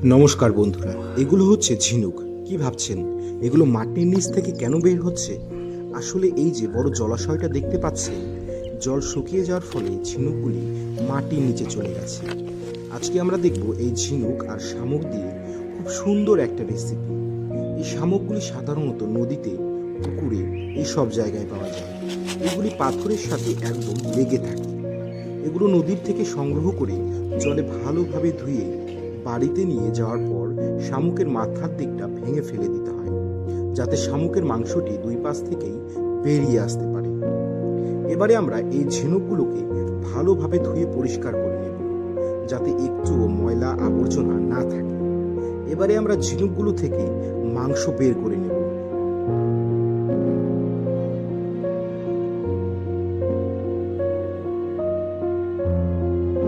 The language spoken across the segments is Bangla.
নমস্কার বন্ধুরা, এগুলো হচ্ছে ঝিনুক। কি ভাবছেন এগুলো মাটির নিচ থেকে কেন বের হচ্ছে? আসলে এই যে বড় জলাশয়টা দেখতে পাচ্ছেন, জল শুকিয়ে যাওয়ার ফলে ঝিনুকগুলি মাটির নিচে চলে গেছে। আজকে আমরা দেখব এই ঝিনুক আর শামুক দিয়ে খুব সুন্দর একটা রেসিপি। এই শামুকগুলি সাধারণত নদীতে, পুকুরে, এই সব জায়গায় পাওয়া যায়। এগুলি পাথরের সাথে একদম লেগে থাকে। এগুলো নদীর থেকে সংগ্রহ করে জলে ভালোভাবে ধুয়ে বাড়িতে নিয়ে যাওয়ার পর শামুকের মাথার দিকটা ভেঙে ফেলে দিতে হয়, যাতে শামুকের মাংসটি দুই পাশ থেকেই বেরিয়ে আসতে পারে। এবারে আমরা এই ঝিনুকগুলোকে ভালোভাবে ধুয়ে পরিষ্কার করে নেব, যাতে একটুও ময়লা আবর্জনা না থাকে। এবারে আমরা ঝিনুকগুলো থেকে মাংস বের করে নেব।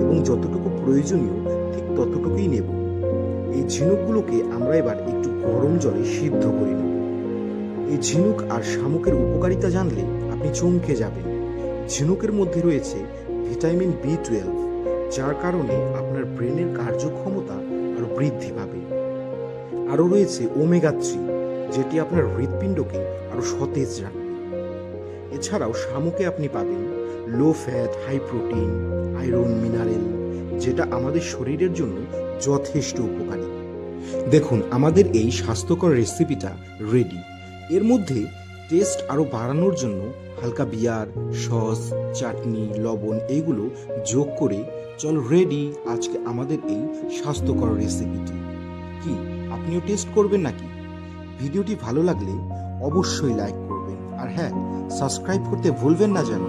এবং যতটুকু প্রয়োজনীয় ঠিক ততটুকুই নেব। এই ঝিনুকগুলোকে আমরা এবার একটু গরম জলে সিদ্ধ করে নেব। এই ঝিনুক আর শামুকের উপকারিতা জানলে আপনি চমকে যাবেন। ঝিনুকের মধ্যে রয়েছে ভিটামিন B12, যার কারণে আপনার ব্রেনের কার্যক্ষমতা আরো বৃদ্ধি পাবে। আরও রয়েছে ওমেগা 3, যেটি আপনার হৃৎপিণ্ডকে আরো সতেজ রাখবে। এছাড়াও শামুকে আপনি পাবেন low fat, high protein, iron, mineral, যেটা আমাদের শরীরের জন্য যথেষ্ট উপকারী। দেখুন, আমাদের এই স্বাস্থ্যকর রেসিপিটা রেডি। এর মধ্যে টেস্ট আরও বাড়ানোর জন্য হালকা বিয়ার, সস, চাটনি, লবণ এইগুলো যোগ করে চল রেডি আজকে আমাদের এই স্বাস্থ্যকর রেসিপিটি। কি আপনিও টেস্ট করবেন নাকি? ভিডিওটি ভালো লাগলে অবশ্যই লাইক করবেন, আর হ্যাঁ, সাবস্ক্রাইব করতে ভুলবেন না যেন।